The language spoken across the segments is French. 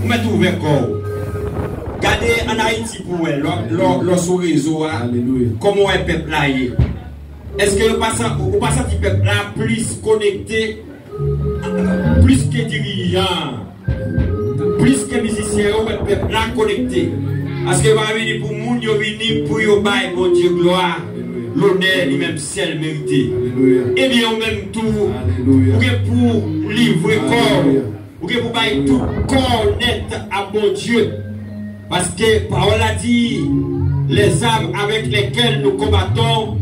Vous mettez ouvert corps. Regardez en Haïti pour elle, sur le réseau, comment est le peuple là. Est-ce que vous passez le peuple là plus connecté, plus que dirigeant, plus que musicien, le peuple là connecté? Parce que vous venir pour moun, vous venir pour vous bailler, mon Dieu, gloire, l'honneur, lui-même, ciel mérité. Et bien, au même tour, vous pour livrer corps, vous pour bailler tout corps net à mon Dieu. Parce que parole a dit, les armes avec lesquelles nous combattons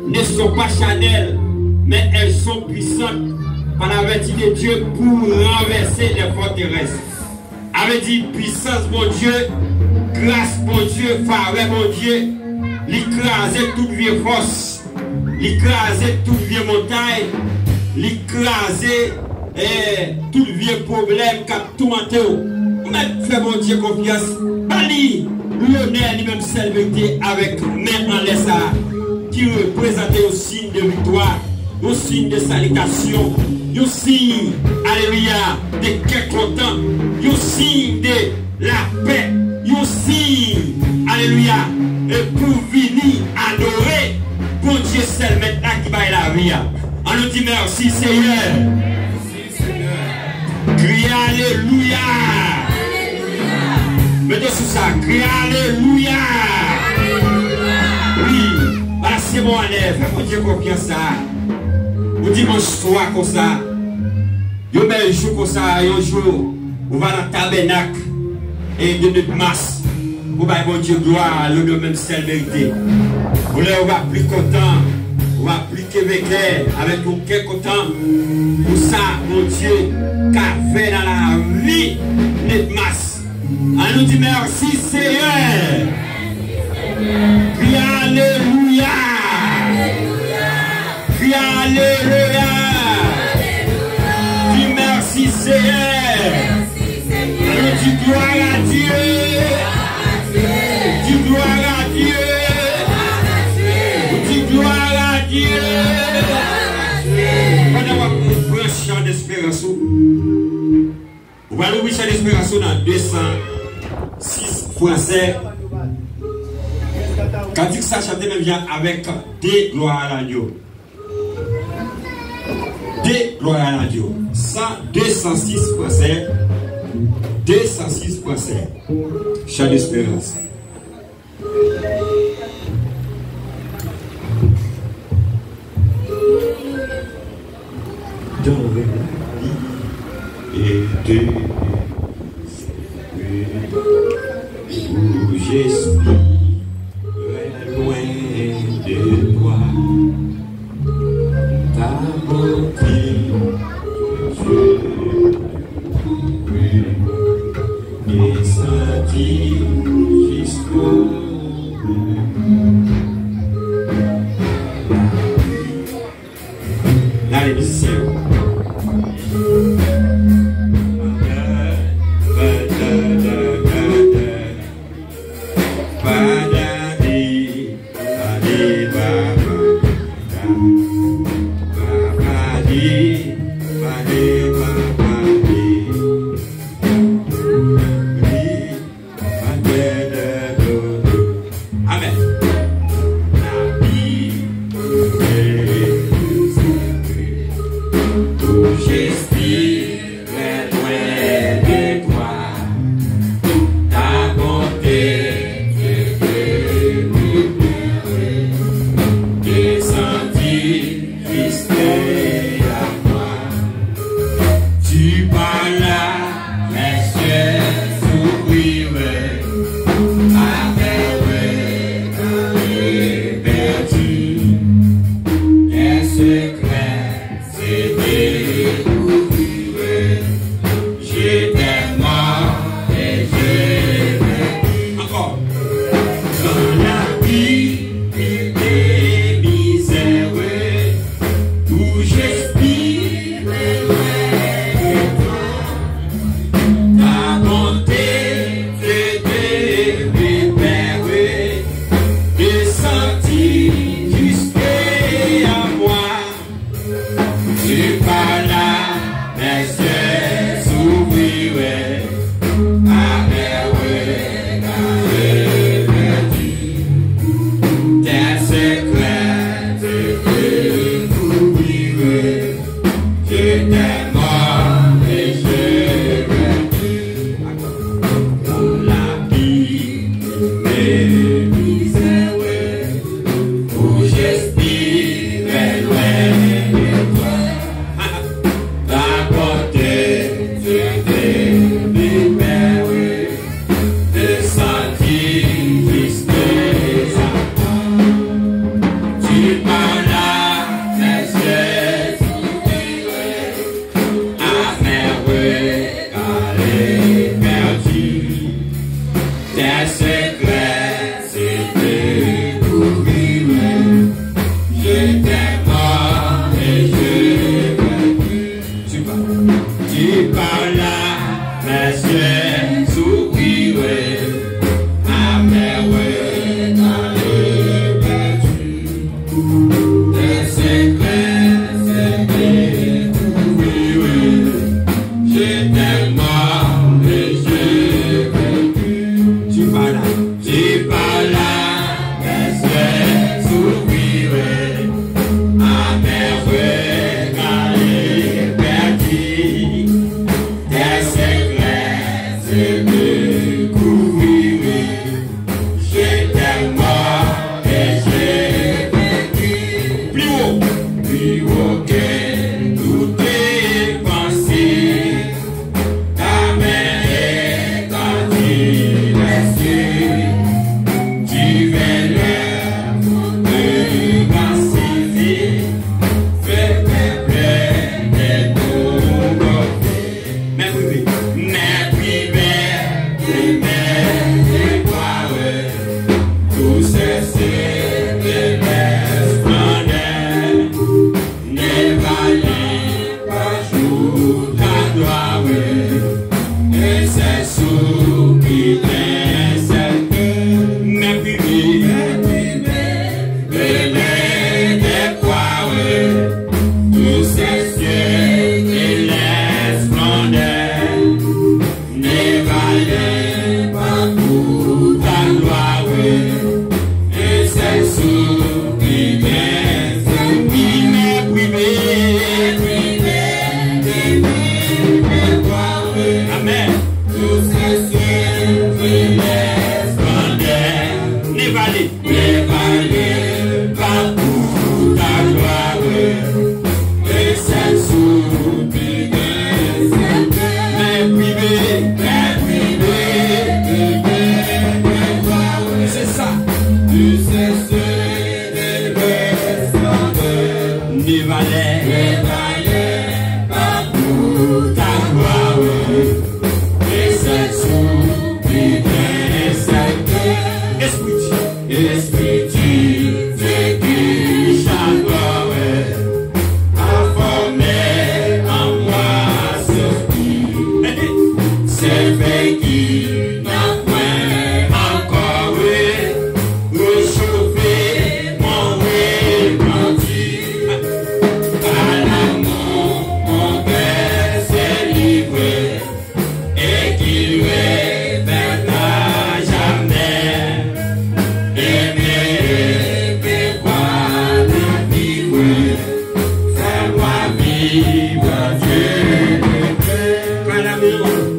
ne sont pas charnelles, mais elles sont puissantes par la vertu de Dieu pour renverser les forteresses. Avait dit puissance, mon Dieu, grâce, mon Dieu, faveur, mon Dieu, l'écraser toute vieille force, l'écraser toute vieille montagne, l'écraser tout vieux problème qu'a tourmenté. Mais fais mon Dieu confiance. Bali, l'honneur lui-même célébrité avec main en laisse qui représentait au signe de victoire, au signe de salutation, au signe, alléluia, de quel content, au signe de la paix, au signe, alléluia, et pour venir adorer, bon Dieu seul maintenant qui va la vie. On nous dit merci Seigneur. Crie alléluia. Mettez sous ça, crie alléluia. Oui, voilà c'est bon à l'air. Fais-moi Dieu confiance ça. Vous dimanche soir comme ça. Vous mettez un jour comme ça, un jour. Vous va dans le tabernacle. Et de notre masse. Vous va bon Dieu gloire, le même seul vérité. Vous va plus content. Vous va plus québécois. Avec vous quel content. Pour ça, mon Dieu, qu'a fait dans la vie notre masse. On nous dit merci Seigneur. Crie alléluia. Crie alléluia. Dis merci Seigneur. On nous dit gloire à Dieu. Dis gloire à Dieu. Dis gloire à Dieu. On va prendre un chant d'espérance. On va louer chant d'espérance dans 206 français. Quand dit que ça chante même vient avec des gloires à l'agneau. Des gloires à l'agneau. 206 français. 206 français. Chant d'espérance. Dans la vie et de où j'espère loin de toi ta bonté Dieu et senti jusqu'au là les musiciens.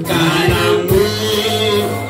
Car l'amour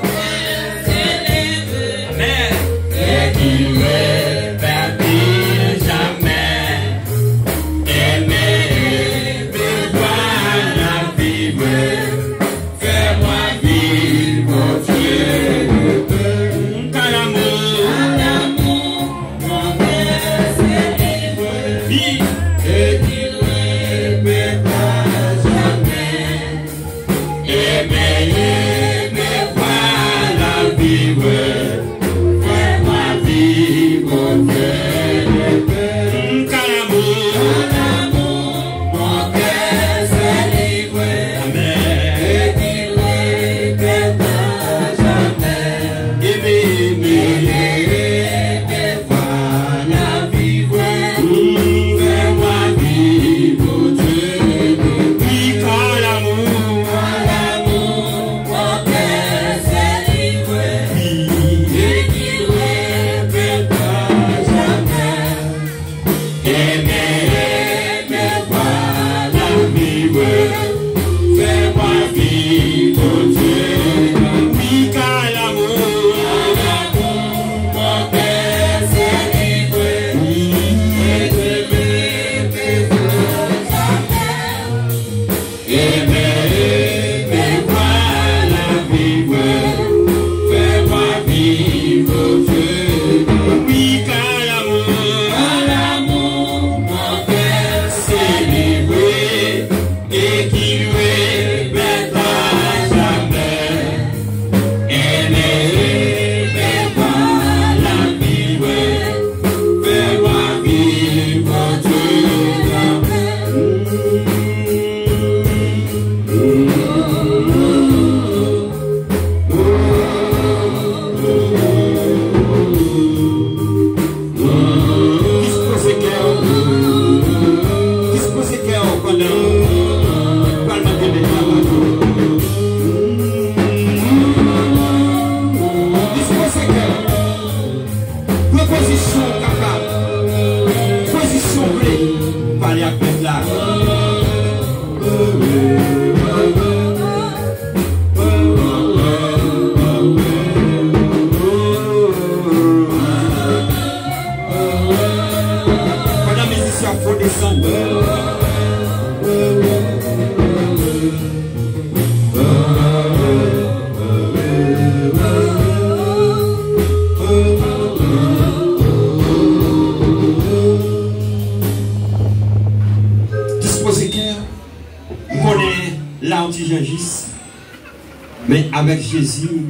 avec Jésus,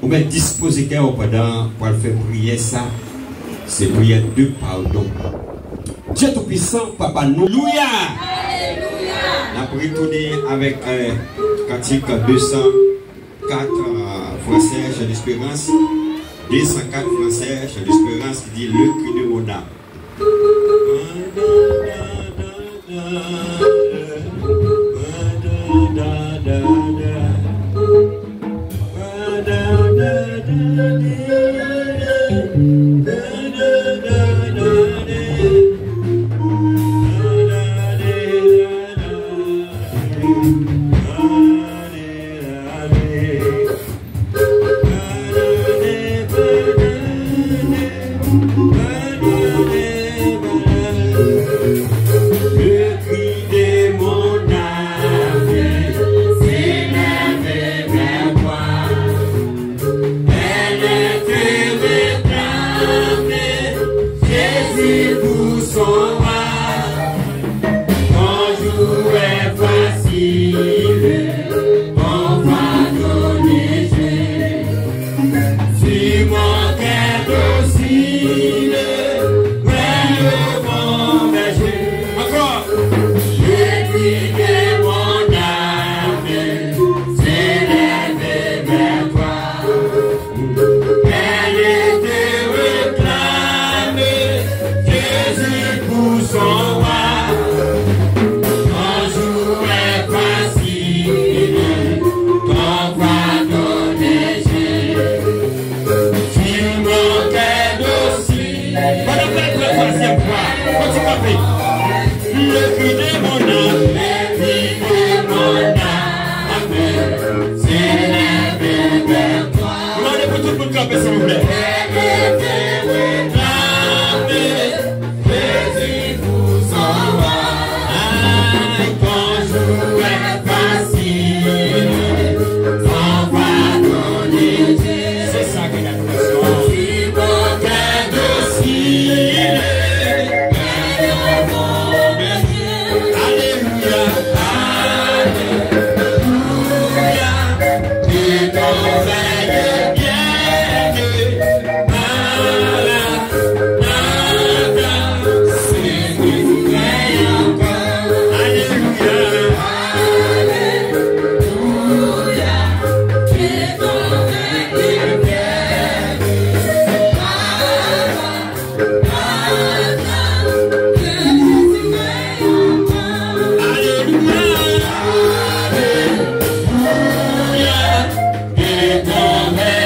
on va disposer cœur pendant pour faire prier ça. C'est prière de pardon. Dieu Tout-Puissant, Papa, nous. Alléluia! On a retourné avec cantique 204 français, j'ai l'espérance. 204 français, j'ai l'espérance qui dit le cri de mon âme. Amen.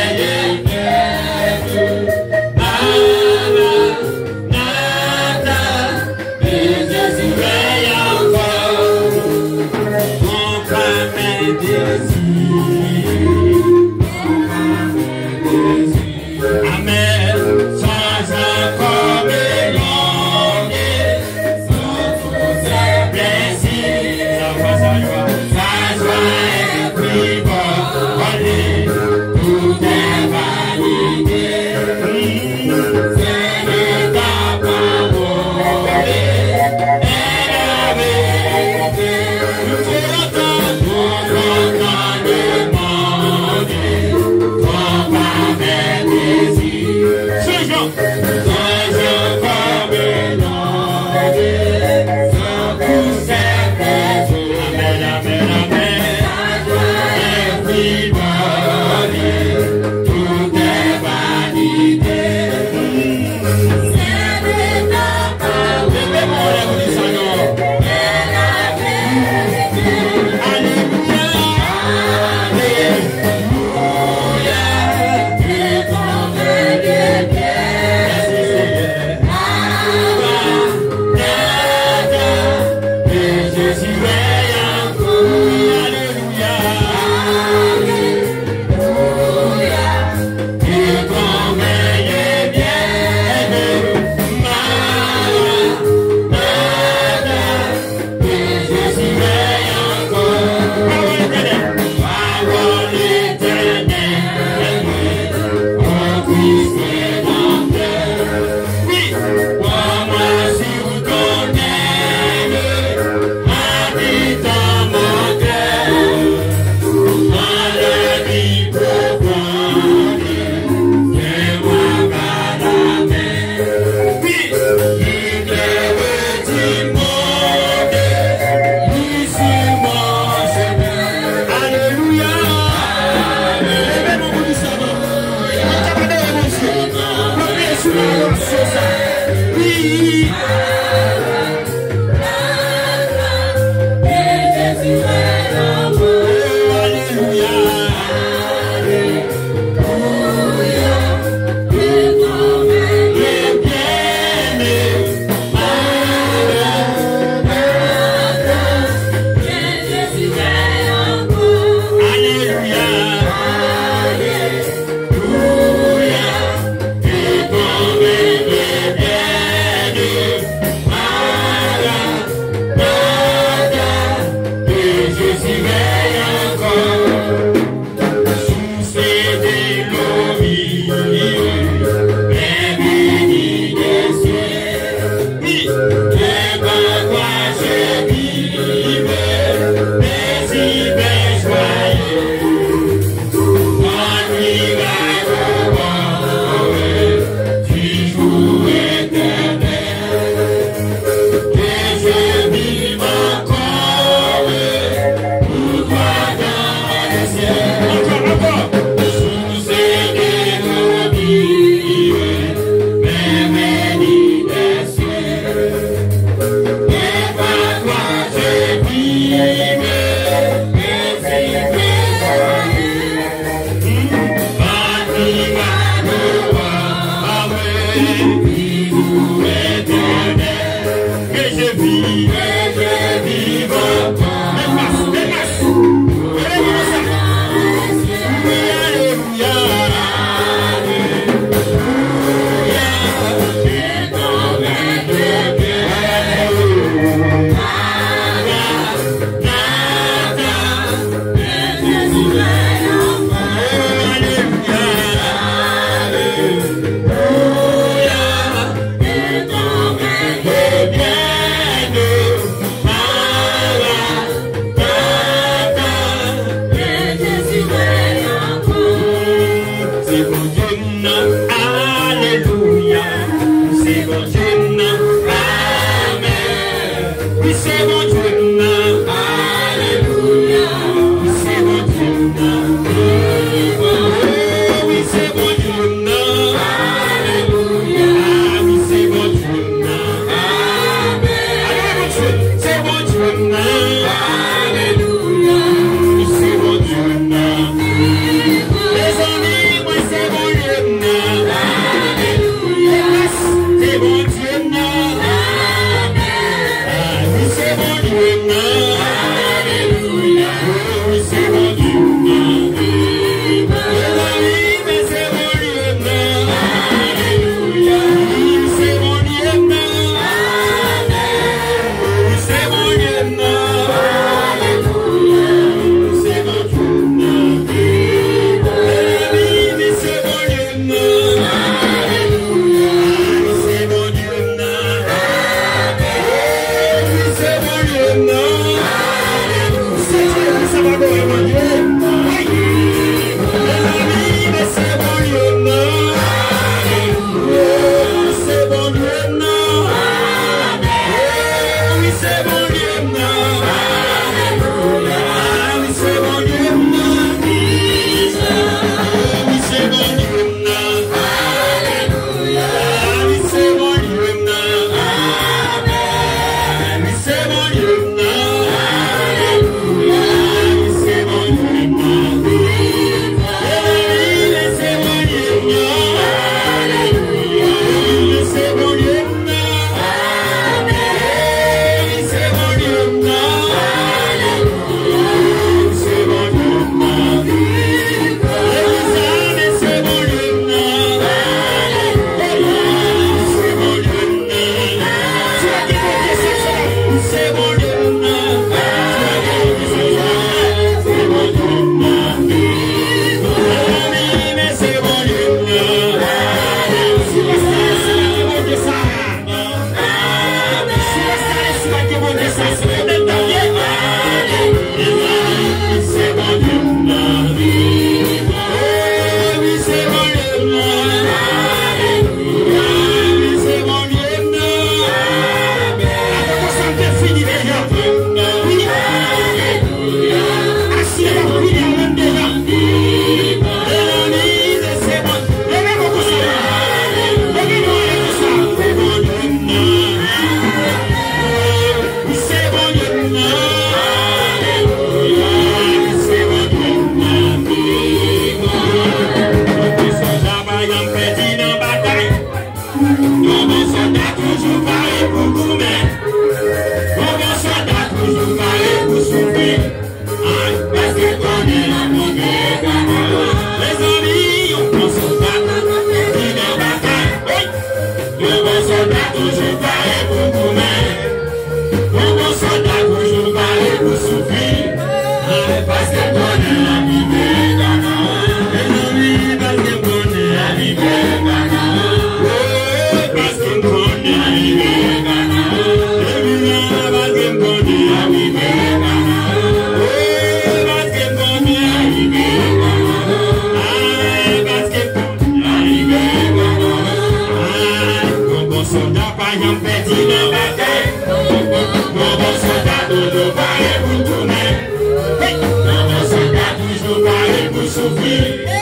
souffrir.